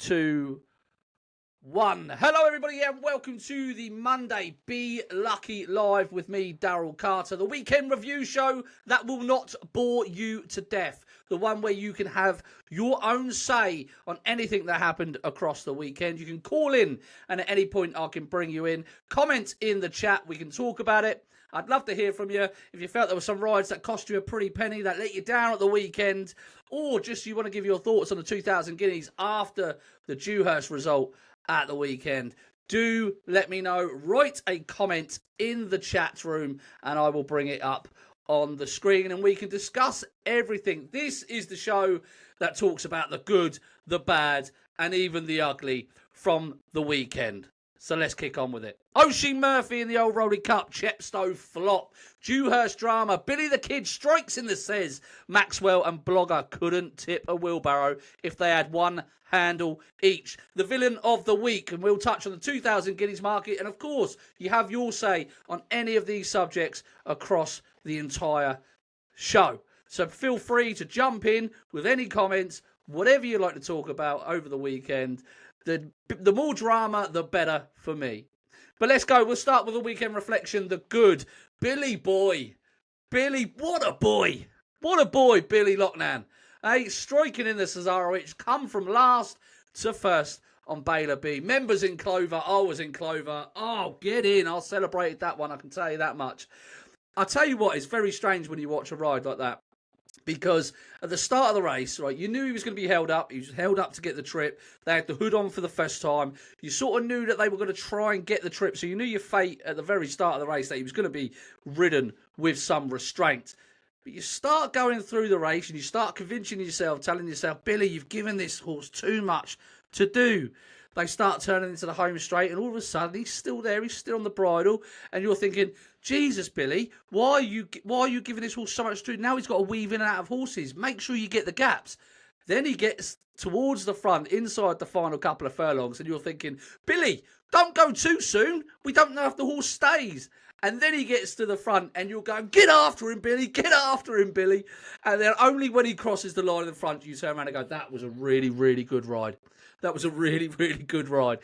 2, 1. Hello, everybody, and welcome to the Monday Be Lucky Live with me, Daryl Carter, the weekend review show that will not bore you to death. The one where you can have your own say on anything that happened across the weekend. You can call in, and at any point I can bring you in. Comment in the chat. We can talk about it. I'd love to hear from you. If you felt there were some rides that cost you a pretty penny, that let you down at the weekend, or just you want to give your thoughts on the 2,000 guineas after the Dewhurst result at the weekend, do let me know. Write a comment in the chat room and I will bring it up on the screen and we can discuss everything. This is the show that talks about the good, the bad, and even the ugly from the weekend. So let's kick on with it. Oshie Murphy in the Old Roli Cup, Chepstow flop. Dewhurst drama, Billy the Kid strikes in the says. Maxwell and Blogger couldn't tip a wheelbarrow if they had one handle each. The villain of the week, and we'll touch on the 2,000 guineas market. And of course, you have your say on any of these subjects across the entire show. So feel free to jump in with any comments, whatever you'd like to talk about over the weekend. The more drama, the better for me. But let's go. We'll start with a weekend reflection. The good. Billy boy. Billy, what a boy. What a boy, Billy Loughnan. Hey, striking in the Cesarewitch. Come from last to first on Baylor B. Members in Clover. I was in Clover. Oh, get in. I celebrated that one. I can tell you that much. I'll tell you what. It's very strange when you watch a ride like that. Because at the start of the race, right, you knew he was going to be held up. He was held up to get the trip. They had the hood on for the first time. You sort of knew that they were going to try and get the trip. So you knew your fate at the very start of the race that he was going to be ridden with some restraint. But you start going through the race and you start convincing yourself, telling yourself, Billy, you've given this horse too much to do. They start turning into the home straight and all of a sudden he's still there. He's still on the bridle. And you're thinking, Jesus, Billy, why are you giving this horse so much to do? Now he's got to weave in and out of horses. Make sure you get the gaps. Then he gets towards the front, inside the final couple of furlongs, and you're thinking, Billy, don't go too soon. We don't know if the horse stays. And then he gets to the front, and you're going, get after him, Billy, get after him, Billy. And then only when he crosses the line in the front, you turn around and go, that was a really, really good ride. That was a really, really good ride.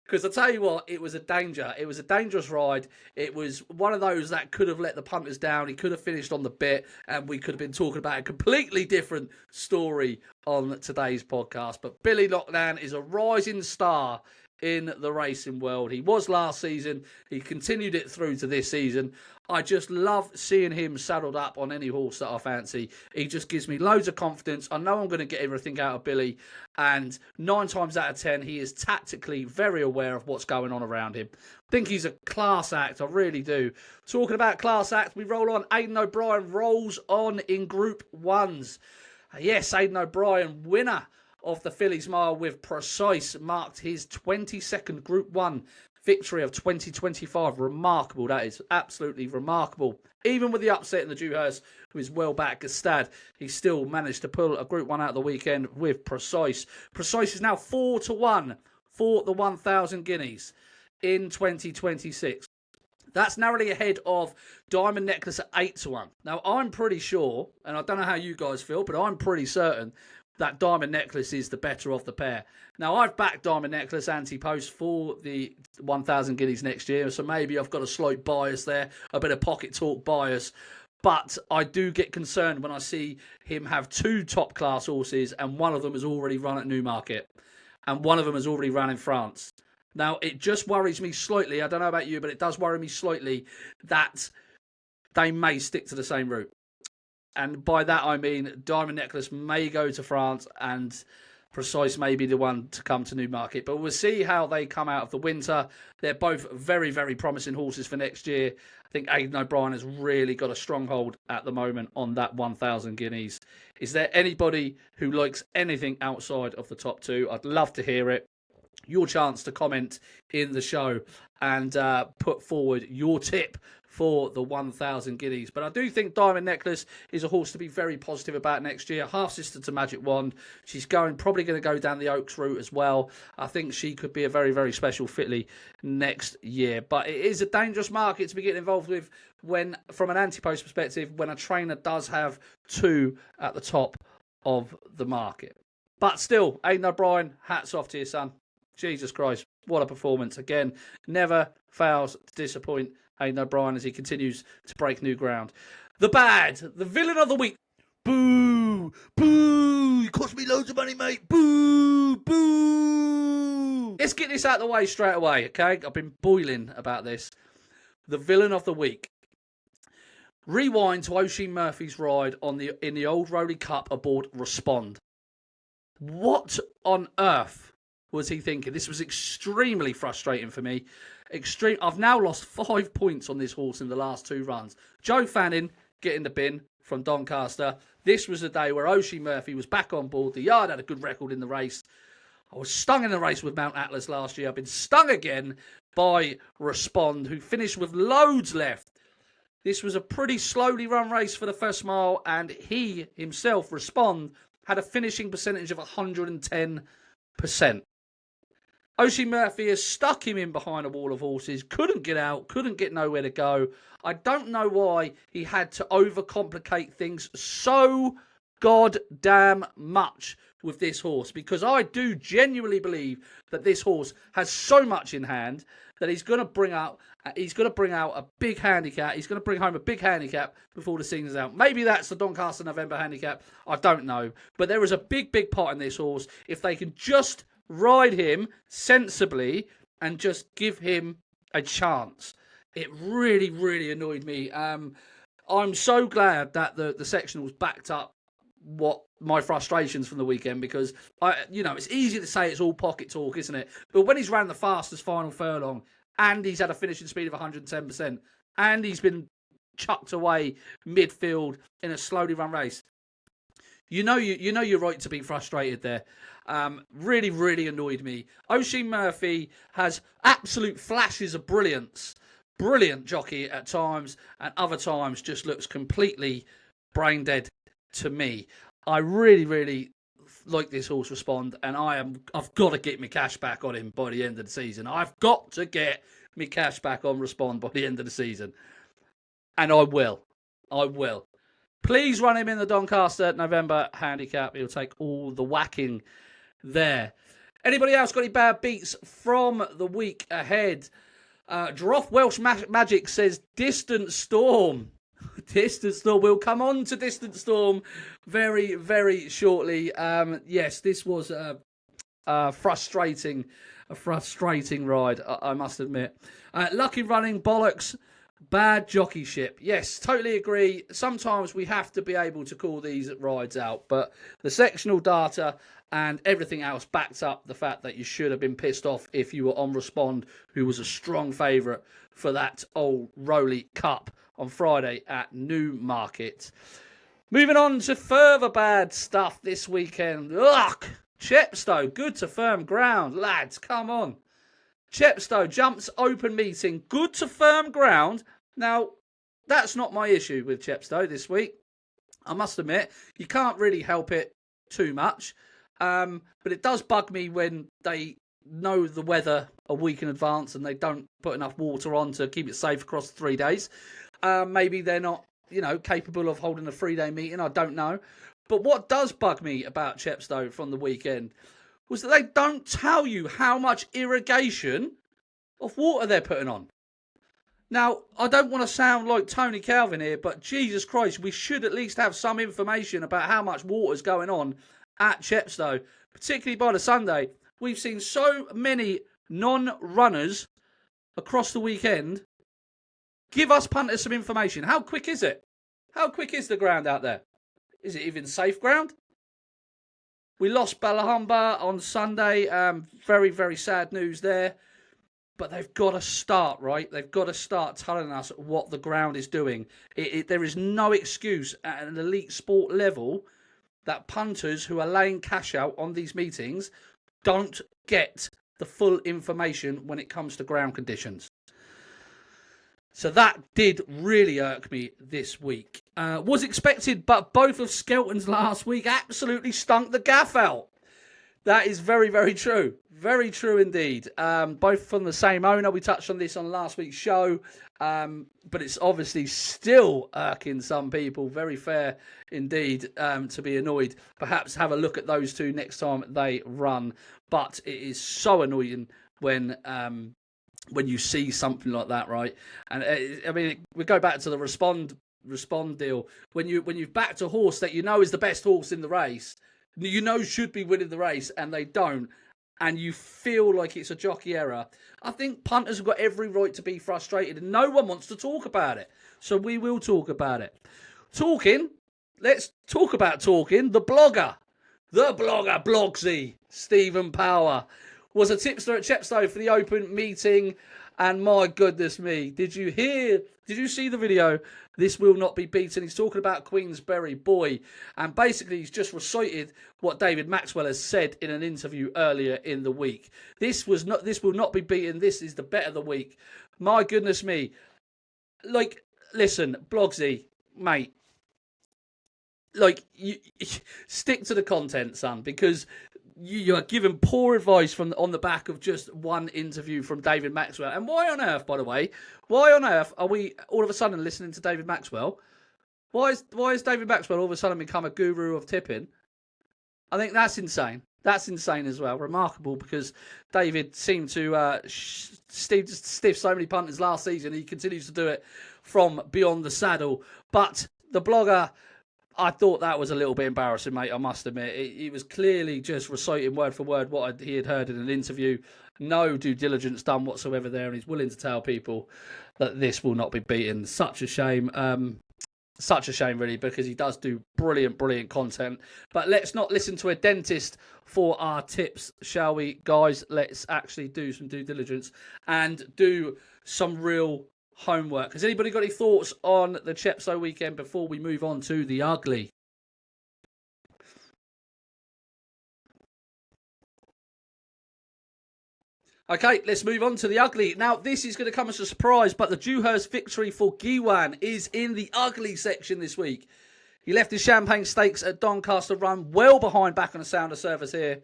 Because I tell you what, it was a danger. It was a dangerous ride. It was one of those that could have let the punters down. He could have finished on the bit, and we could have been talking about a completely different story on today's podcast. But Billy Loughnan is a rising star in the racing world. He was last season. He continued it through to this season. I just love seeing him saddled up on any horse that I fancy. He just gives me loads of confidence. I know I'm going to get everything out of Billy. And 9 times out of 10, he is tactically very aware of what's going on around him. I think he's a class act. I really do. Talking about class act, we roll on. Aidan O'Brien rolls on in Group 1s. Yes, Aidan O'Brien, winner of the Fillies Mile with Precise, marked his 22nd Group 1 victory of 2025. Remarkable, that is. Absolutely remarkable. Even with the upset in the Dewhurst, who is well back, Gastad, he still managed to pull a Group 1 out of the weekend with Precise. Precise is now 4-1 for the 1,000 guineas in 2026. That's narrowly ahead of Diamond Necklace at 8-1. Now, I'm pretty sure, and I don't know how you guys feel, but I'm pretty certain that Diamond Necklace is the better of the pair. Now, I've backed Diamond Necklace anti-post for the 1,000 guineas next year, so maybe I've got a slight bias there, a bit of pocket talk bias. But I do get concerned when I see him have 2 top-class horses, and one of them has already run at Newmarket, and one of them has already run in France. Now, it just worries me slightly, I don't know about you, but it does worry me slightly that they may stick to the same route. And by that I mean Diamond Necklace may go to France and Precise may be the one to come to Newmarket. But we'll see how they come out of the winter. They're both very, very promising horses for next year. I think Aidan O'Brien has really got a stronghold at the moment on that 1,000 guineas. Is there anybody who likes anything outside of the top 2? I'd love to hear it. Your chance to comment in the show and put forward your tip for the 1,000 guineas. But I do think Diamond Necklace is a horse to be very positive about next year. Half sister to Magic Wand. She's probably going to go down the Oaks route as well. I think she could be a very, very special filly next year. But it is a dangerous market to be getting involved with when, from an anti-post perspective, when a trainer does have 2 at the top of the market. But still, Aidan O'Brien, hats off to you, son. Jesus Christ, what a performance. Again, never fails to disappoint Aidan O'Brien as he continues to break new ground. The bad, the villain of the week. Boo! Boo! You cost me loads of money, mate. Boo! Boo! Let's get this out of the way straight away, okay? I've been boiling about this. The villain of the week. Rewind to Oshie Murphy's ride in the Old Roli Cup aboard Respond. What on earth was he thinking? This was extremely frustrating for me. I've now lost 5 points on this horse in the last 2 runs. Joe Fanning getting the bin from Doncaster. This was a day where Oshie Murphy was back on board. The yard had a good record in the race. I was stung in the race with Mount Atlas last year. I've been stung again by Respond, who finished with loads left. This was a pretty slowly run race for the first mile, and he himself, Respond, had a finishing percentage of 110%. Oshie Murphy has stuck him in behind a wall of horses, couldn't get out, couldn't get nowhere to go. I don't know why he had to overcomplicate things so goddamn much with this horse, because I do genuinely believe that this horse has so much in hand that he's going to bring out a big handicap. He's going to bring home a big handicap before the season's out. Maybe that's the Doncaster November handicap. I don't know. But there is a big, big pot in this horse. If they can just ride him sensibly and just give him a chance. It really, really annoyed me. I'm so glad that the sectionals backed up what my frustrations from the weekend, because it's easy to say it's all pocket talk, isn't it? But when he's ran the fastest final furlong and he's had a finishing speed of 110% and he's been chucked away midfield in a slowly run race, you're right to be frustrated there. Really, really annoyed me. Oshie Murphy has absolute flashes of brilliance. Brilliant jockey at times, and other times just looks completely brain dead to me. I really, really like this horse Respond, and I've got to get my cash back on him by the end of the season. I've got to get my cash back on Respond by the end of the season. And I will. Please run him in the Doncaster November handicap. He'll take all the whacking there. Anybody else got any bad beats from the week ahead? Droff Welsh Magic says Distant Storm. Distant Storm. We'll come on to Distant Storm very, very shortly. Yes, this was a frustrating ride, I must admit. Lucky Running Bollocks. Bad jockeyship. Yes, totally agree. Sometimes we have to be able to call these rides out, but the sectional data and everything else backs up the fact that you should have been pissed off if you were on Respond, who was a strong favourite for that Old Roli Cup on Friday at Newmarket. Moving on to further bad stuff this weekend. Ugh! Chepstow, good to firm ground. Lads, come on. Chepstow jumps open meeting, good to firm ground. Now, that's not my issue with Chepstow this week. I must admit, you can't really help it too much. But it does bug me when they know the weather a week in advance and they don't put enough water on to keep it safe across 3 days. Maybe they're not, capable of holding a 3-day meeting. I don't know. But what does bug me about Chepstow from the weekend was that they don't tell you how much irrigation of water they're putting on. Now, I don't want to sound like Tony Calvin here, but Jesus Christ, we should at least have some information about how much water's going on at Chepstow, particularly by the Sunday. We've seen so many non-runners across the weekend. Give us punters some information. How quick is it? How quick is the ground out there? Is it even safe ground? We lost Ballahumba on Sunday. Very, very sad news there. But they've got to start, right? They've got to start telling us what the ground is doing. There is no excuse at an elite sport level that punters who are laying cash out on these meetings don't get the full information when it comes to ground conditions. So that did really irk me this week. Was expected, but both of Skelton's last week absolutely stunk the gaff out. That is very, very true. Very true indeed. Both from the same owner. We touched on this on last week's show. But it's obviously still irking some people. Very fair indeed to be annoyed. Perhaps have a look at those two next time they run. But it is so annoying when you see something like that, right? And I mean, we go back to the respond deal. When you've backed a horse that you know is the best horse in the race, you know should be winning the race, and they don't, and you feel like it's a jockey error, I think punters have got every right to be frustrated, and no one wants to talk about it. So we will talk about it. Let's talk about talking. The blogger, Blogsy, Stephen Power, was a tipster at Chepstow for the open meeting, and my goodness me, did you see the video? This will not be beaten. He's talking about Queensberry Boy, and basically he's just recited what David Maxwell has said in an interview earlier in the week. This will not be beaten. This is the bet of the week. My goodness me. Like, listen, Blogsy, mate, like, you stick to the content, son, because you are given poor advice on the back of just one interview from David Maxwell. And why on earth, by the way, are we all of a sudden listening to David Maxwell? Why is David Maxwell all of a sudden become a guru of tipping? I think that's insane. That's insane as well. Remarkable, because David seemed to stiff so many punters last season. He continues to do it from beyond the saddle. But the blogger, I thought that was a little bit embarrassing, mate, I must admit. He was clearly just reciting word for word what he had heard in an interview. No due diligence done whatsoever there, and he's willing to tell people that this will not be beaten. Such a shame. Such a shame, really, because he does do brilliant, brilliant content. But let's not listen to a dentist for our tips, shall we, guys? Let's actually do some due diligence and do some real homework. Has anybody got any thoughts on the Chepstow weekend before we move on to the ugly? Okay, let's move on to the ugly. Now, this is going to come as a surprise, but the Dewhurst victory for Guineas is in the ugly section this week. He left his Champagne Stakes at Doncaster run well behind back on a sounder service here,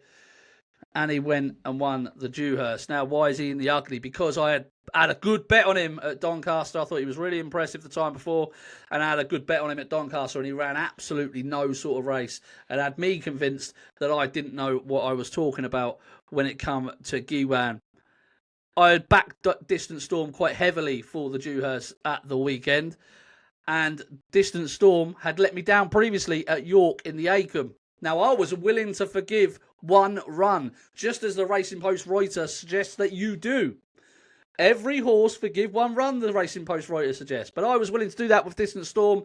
and he went and won the Dewhurst. Now, why is he in the ugly? Because I had a good bet on him at Doncaster. I thought he was really impressive the time before, and I had a good bet on him at Doncaster, and he ran absolutely no sort of race, and had me convinced that I didn't know what I was talking about when it come to Guineas. I had backed Distant Storm quite heavily for the Dewhurst at the weekend, and Distant Storm had let me down previously at York in the Acomb. Now, I was willing to forgive one run, just as the Racing Post writer suggests that you do. Every horse forgive one run, the Racing Post writer suggests. But I was willing to do that with Distant Storm,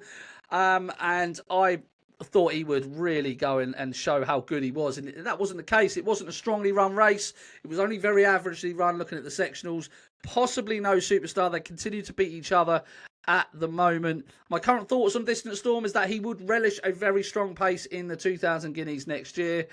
and I thought he would really go and show how good he was. And that wasn't the case. It wasn't a strongly run race. It was only very averagely run, looking at the sectionals. Possibly no superstar. They continue to beat each other at the moment. My current thoughts on Distant Storm is that he would relish a very strong pace in the 2000 Guineas next year.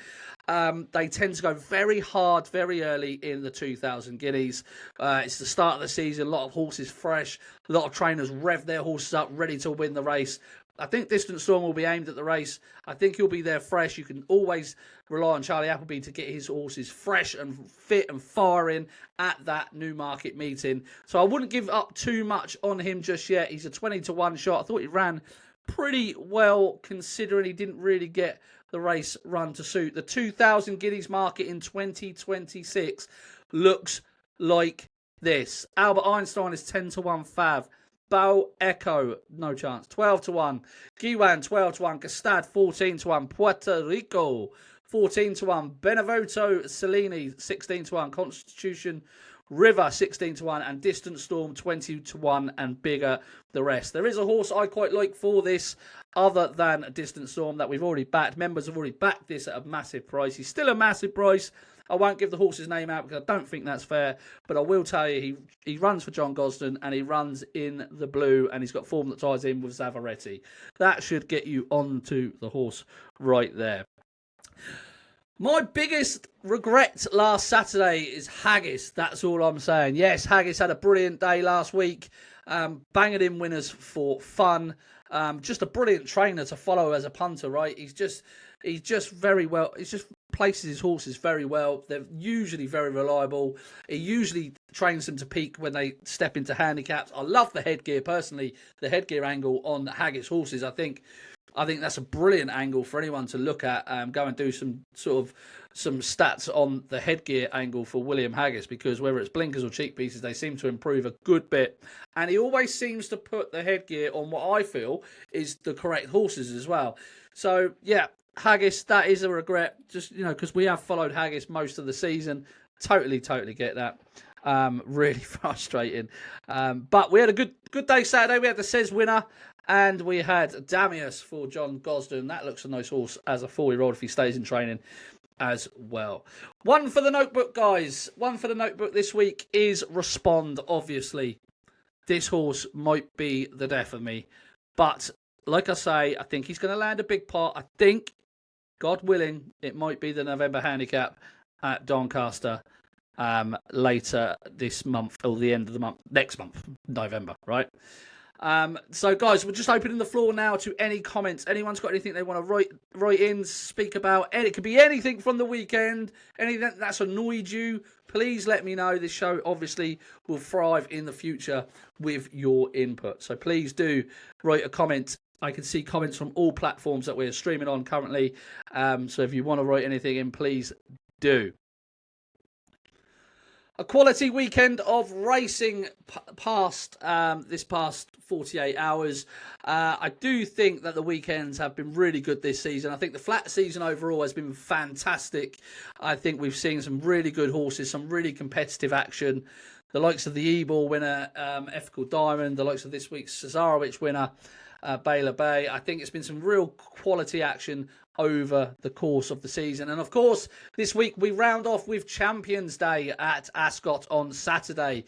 They tend to go very hard very early in the 2000 Guineas. It's the start of the season. A lot of horses fresh. A lot of trainers rev their horses up, ready to win the race. I think Distant Storm will be aimed at the race. I think he'll be there fresh. You can always rely on Charlie Appleby to get his horses fresh and fit and firing at that Newmarket meeting. So I wouldn't give up too much on him just yet. He's a 20-1 shot. I thought he ran pretty well considering he didn't really get the race run to suit. The 2000 Guineas market in 2026 looks like this. Albert Einstein is 10-1 fav. Bow Echo, no chance, 12-1. Guiwan, 12-1. Gastad, 14-1. Puerto Rico, 14-1. Benevento Cellini, 16-1. Constitution River, 16-1. And Distant Storm, 20-1. And bigger the rest. There is a horse I quite like for this, other than Distant Storm, that we've already backed. Members have already backed this at a massive price. He's still a massive price. I won't give the horse's name out because I don't think that's fair. But I will tell you, he runs for John Gosden and he runs in the blue, and he's got form that ties in with Zavaretti. That should get you onto the horse right there. My biggest regret last Saturday is Haggis. That's all I'm saying. Yes, Haggis had a brilliant day last week. Banging in winners for fun. Just a brilliant trainer to follow as a punter, right? He's just very well. He's just places his horses very well. They're usually very reliable. He usually trains them to peak when they step into handicaps. I love the headgear personally. The headgear angle on Haggett's horses, I think that's a brilliant angle for anyone to look at. Go and do some stats on the headgear angle for William Haggas, because whether it's blinkers or cheek pieces, they seem to improve a good bit. And he always seems to put the headgear on what I feel is the correct horses as well. So, yeah, Haggis, that is a regret, just, because we have followed Haggis most of the season. Totally get that. Really frustrating. But we had a good day Saturday. We had the Says winner, and we had Damius for John Gosden. That looks a nice horse as a 4-year-old if he stays in training as well. One for the notebook, guys. One for the notebook this week is Respond, obviously. This horse might be the death of me. But, like I say, I think he's going to land a big pot. I think, God willing, it might be the November handicap at Doncaster later this month, or the end of the month, next month, November, right? So, guys, we're just opening the floor now to any comments. Anyone's got anything they want to write in, speak about, and it could be anything from the weekend, anything that's annoyed you. Please let me know. This show obviously will thrive in the future with your input. So please do write a comment. I can see comments from all platforms that we're streaming on currently. So if you want to write anything in, please do. A quality weekend of racing this past 48 hours. I do think that the weekends have been really good this season. I think the flat season overall has been fantastic. I think we've seen some really good horses, some really competitive action. The likes of the Ebor winner, Ethical Diamond, the likes of this week's Cesarewitch winner, Baylor Bay. I think it's been some real quality action over the course of the season. And of course, this week we round off with Champions Day at Ascot on Saturday.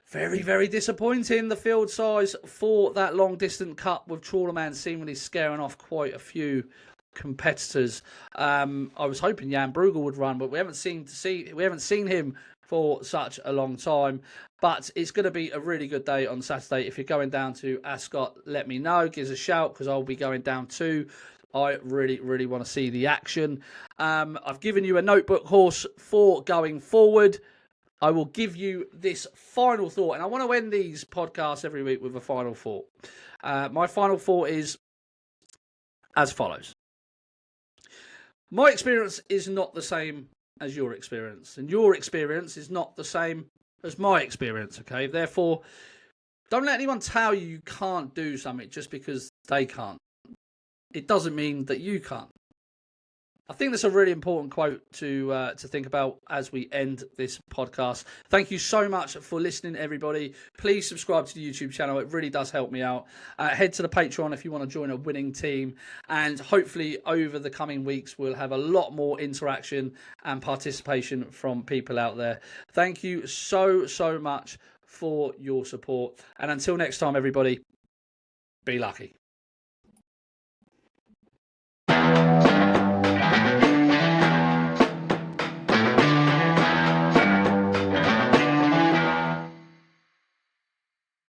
Very disappointing, the field size for that long distance cup, with Trawlerman seemingly scaring off quite a few competitors. I was hoping Jan Bruegel would run, but we haven't seen him for such a long time. But it's going to be a really good day on Saturday. If you're going down to Ascot, let me know. Give us a shout, because I'll be going down too. I really want to see the action. I've given you a notebook horse for going forward. I will give you this final thought, and I want to end these podcasts every week with a final thought. My final thought is as follows. My experience is not the same as your experience, and your experience is not the same as my experience, okay? Therefore, don't let anyone tell you can't do something just because they can't. It doesn't mean that you can't. I think that's a really important quote to think about as we end this podcast. Thank you so much for listening, everybody. Please subscribe to the YouTube channel. It really does help me out. Head to the Patreon if you want to join a winning team. And hopefully over the coming weeks, we'll have a lot more interaction and participation from people out there. Thank you so much for your support. And until next time, everybody, be lucky.